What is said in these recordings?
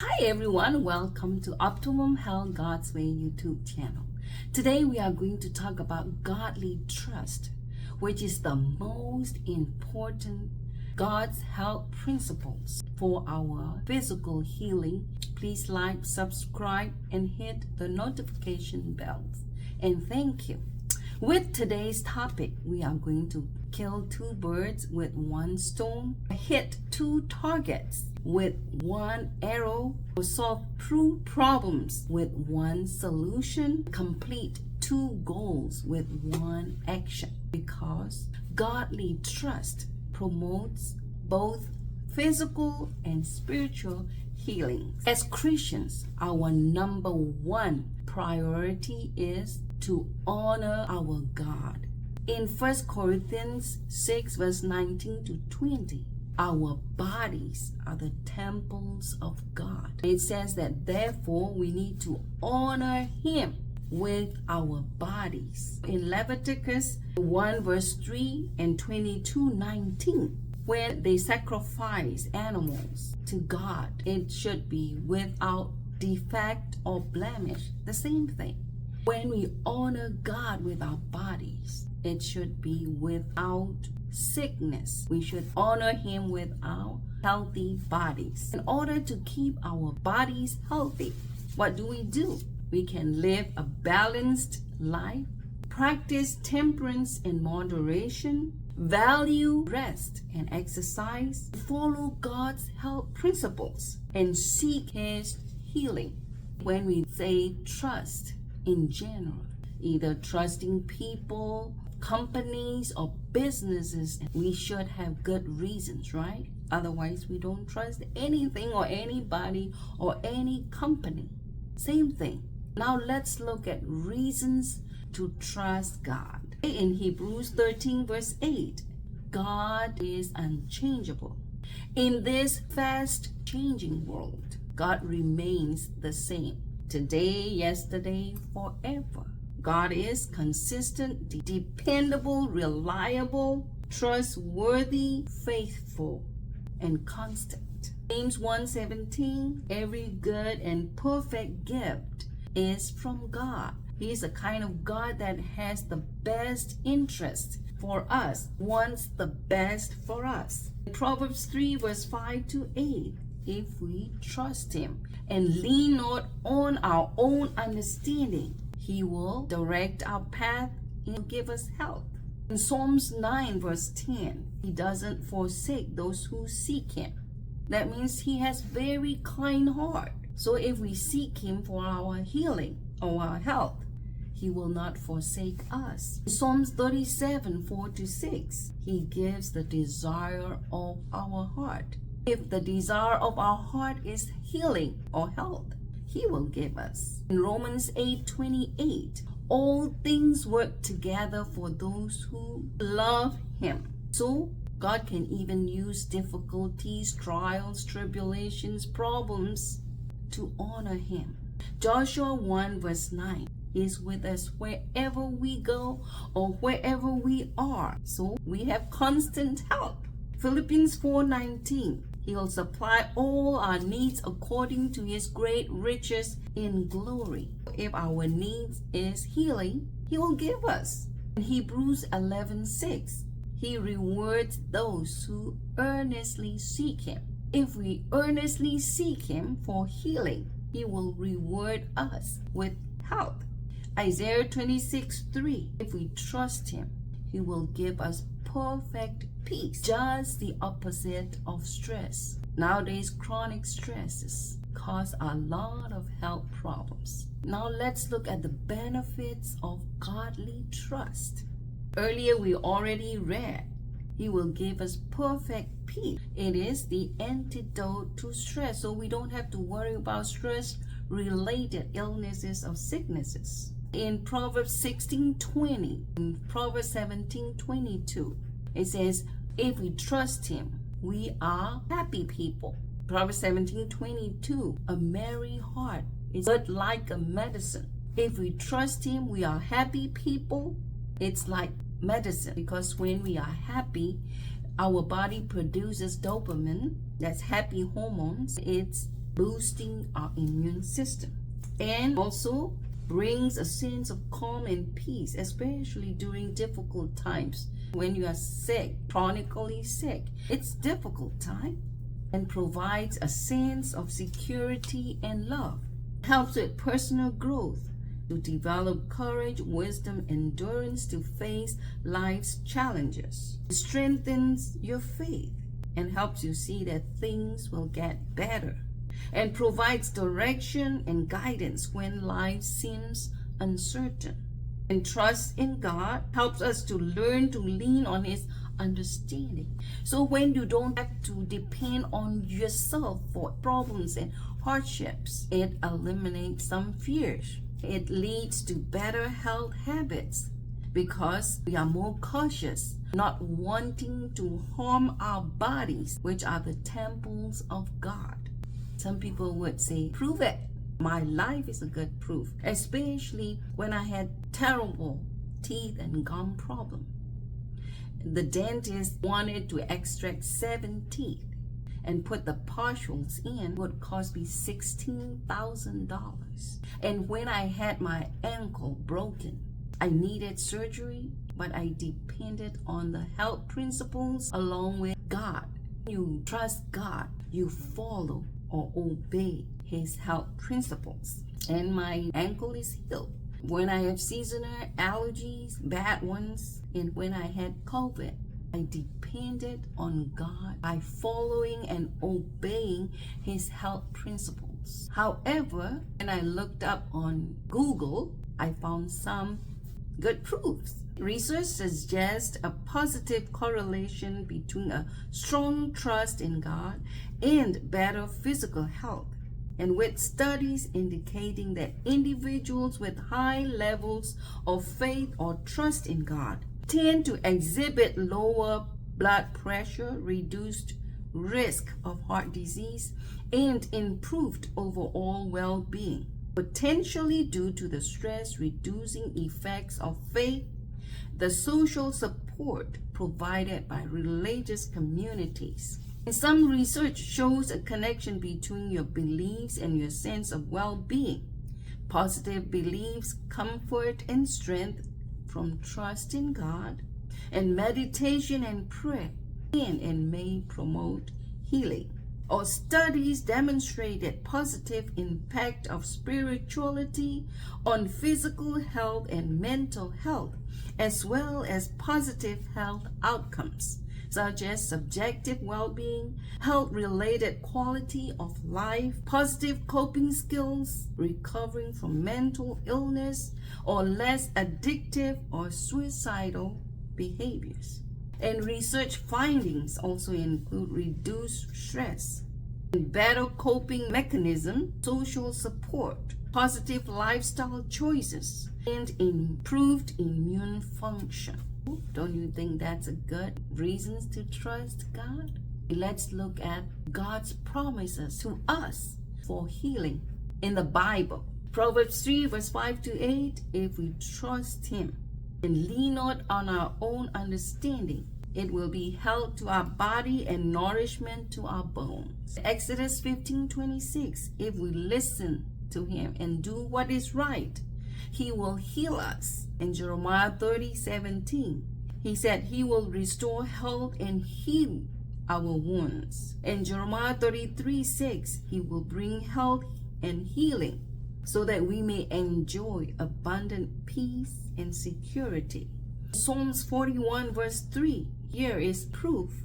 Hi everyone, welcome to Optimum Health God's Way YouTube channel. Today we are going to talk about godly trust, which is the most important God's health principles for our physical healing. Please like, subscribe, and hit the notification bells. And thank you. With today's topic, we are going to kill two birds with one stone, hit two targets with one arrow, or solve two problems with one solution, complete two goals with one action. Because godly trust promotes both physical and spiritual healing. As Christians, our number one priority is to honor our God. In 1 Corinthians 6 verse 19 to 20, our bodies are the temples of God. It says that therefore we need to honor Him with our bodies. In Leviticus 1 verse 3 and 22:19, when they sacrifice animals to God, it should be without defect or blemish. The same thing. When we honor God with our bodies, it should be without sickness. We should honor Him with our healthy bodies. In order to keep our bodies healthy, what do? We can live a balanced life, practice temperance and moderation, value rest and exercise, follow God's health principles, and seek His healing. When we say trust in general, either trusting people, companies, or businesses, we should have good reasons, right? Otherwise, we don't trust anything or anybody or any company. Same thing. Now let's look at reasons to trust God. In Hebrews 13 verse 8, God is unchangeable. In this fast changing world, God remains the same. Today, yesterday, forever. God is consistent, dependable, reliable, trustworthy, faithful, and constant. James 1:17, every good and perfect gift is from God. He is the kind of God that has the best interest for us, wants the best for us. Proverbs 3 verse 5 to 8, if we trust Him and lean not on our own understanding, He will direct our path and give us health. In Psalms 9 verse 10, He doesn't forsake those who seek Him. That means He has very kind heart. So if we seek Him for our healing or our health, He will not forsake us. In Psalms 37 4 to 6, He gives the desire of our heart. If the desire of our heart is healing or health, He will give us. In Romans 8:28, all things work together for those who love Him. So God can even use difficulties, trials, tribulations, problems to honor Him. Joshua 1 verse 9 is with us wherever we go or wherever we are. So we have constant help. Philippians 4:19, He'll supply all our needs according to His great riches in glory. If our needs is healing, He will give us. In Hebrews 11:6, He rewards those who earnestly seek Him. If we earnestly seek Him for healing, He will reward us with health. Isaiah 26:3, if we trust Him, He will give us perfect peace, just the opposite of stress. Nowadays, chronic stresses cause a lot of health problems. Now let's look at the benefits of godly trust. Earlier we already read, He will give us perfect peace. It is the antidote to stress, so we don't have to worry about stress-related illnesses or sicknesses. In Proverbs 16:20, in Proverbs 17:22, it says, if we trust Him, we are happy people. Proverbs 17:22, a merry heart is good like a medicine. If we trust Him, we are happy people. It's like medicine, because when we are happy, our body produces dopamine, that's happy hormones. It's boosting our immune system, and also brings a sense of calm and peace, especially during difficult times. When you are sick, chronically sick, it's difficult time, and provides a sense of security and love. Helps with personal growth, to develop courage, wisdom, endurance to face life's challenges. It strengthens your faith and helps you see that things will get better, and provides direction and guidance when life seems uncertain. And trust in God helps us to learn to lean on His understanding. So when you don't have to depend on yourself for problems and hardships, it eliminates some fears. It leads to better health habits because we are more cautious, not wanting to harm our bodies, which are the temples of God. Some people would say, prove it. My life is a good proof, especially when I had terrible teeth and gum problem. The dentist wanted to extract 7 teeth and put the partials in. Would cost me $16,000. And when I had my ankle broken, I needed surgery, but I depended on the health principles along with God. You trust God, you follow or obey His health principles, and my ankle is healed. When I have seasonal allergies, bad ones, and when I had COVID, I depended on God by following and obeying His health principles. However, when I looked up on Google, I found some good proofs. Research suggests a positive correlation between a strong trust in God and better physical health, and with studies indicating that individuals with high levels of faith or trust in God tend to exhibit lower blood pressure, reduced risk of heart disease, and improved overall well-being, potentially due to the stress-reducing effects of faith, the social support provided by religious communities. And some research shows a connection between your beliefs and your sense of well-being. Positive beliefs, comfort, and strength from trust in God, and meditation and prayer can and may promote healing. Or studies demonstrated positive impact of spirituality on physical health and mental health, as well as positive health outcomes, such as subjective well-being, health-related quality of life, positive coping skills, recovering from mental illness, or less addictive or suicidal behaviors. And research findings also include reduced stress, better coping mechanism, social support, positive lifestyle choices, and improved immune function. Don't you think that's a good reasons to trust God? Let's look at God's promises to us for healing in the Bible. Proverbs 3 verse 5 to 8, if we trust Him and lean not on our own understanding, it will be health to our body and nourishment to our bones. Exodus 15:26, if we listen to Him and do what is right, He will heal us. In Jeremiah 30:17, He said He will restore health and heal our wounds. In Jeremiah 33:6, He will bring health and healing so that we may enjoy abundant peace and security. Psalms 41 verse 3, here is proof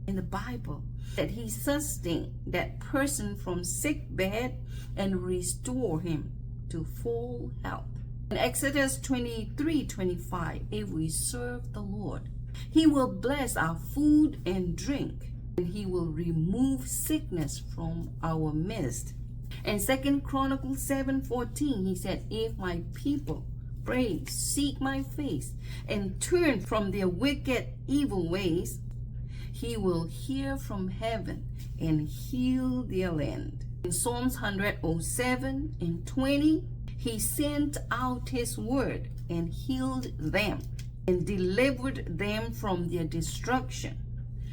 in the Bible that He sustained that person from sick bed and restore him to full health. In Exodus 23:25, if we serve the Lord, He will bless our food and drink, and He will remove sickness from our midst. In 2 Chronicles 7:14, He said, if my people pray, seek my face, and turn from their wicked, evil ways, He will hear from heaven and heal their land. In Psalms 107:20, He sent out His word and healed them and delivered them from their destruction.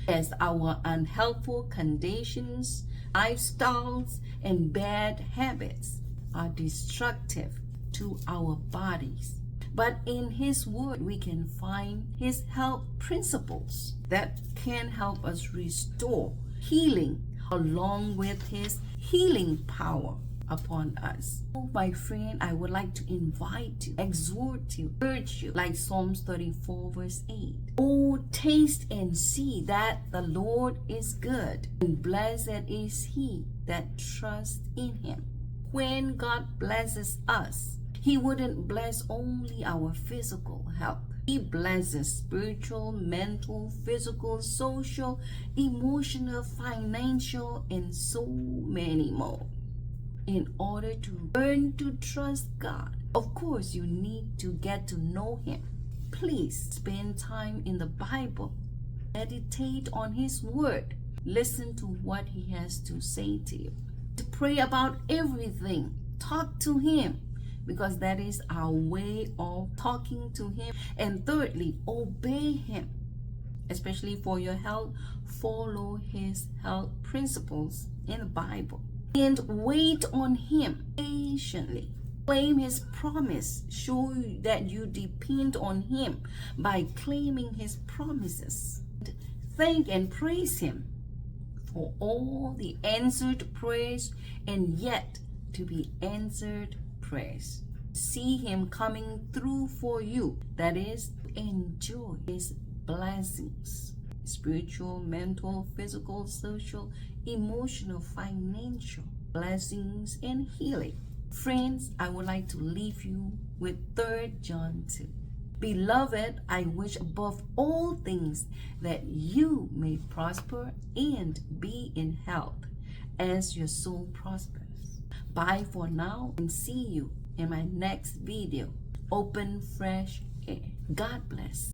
As our unhelpful conditions lifestyles and bad habits are destructive to our bodies. But in His Word, we can find His health principles that can help us restore healing along with His healing power upon us. My friend, I would like to invite you, exhort you, urge you, like Psalms 34 verse 8. Oh, taste and see that the Lord is good, and blessed is he that trusts in Him. When God blesses us, He wouldn't bless only our physical health. He blesses spiritual, mental, physical, social, emotional, financial, and so many more. In order to learn to trust God, of course, you need to get to know Him. Please spend time in the Bible. Meditate on His Word. Listen to what He has to say to you. To pray about everything. Talk to Him, because that is our way of talking to Him. And thirdly, obey Him. Especially for your health, follow His health principles in the Bible. And wait on Him patiently. Claim His promise. Show that you depend on Him by claiming His promises. Thank and praise Him for all the answered prayers and yet to be answered prayers. See Him coming through for you. That is, enjoy His blessings. Spiritual, mental, physical, social, emotional, financial blessings and healing. Friends, I would like to leave you with 3 John 2. Beloved, I wish above all things that you may prosper and be in health as your soul prospers. Bye for now, and see you in my next video. Open fresh air. God bless.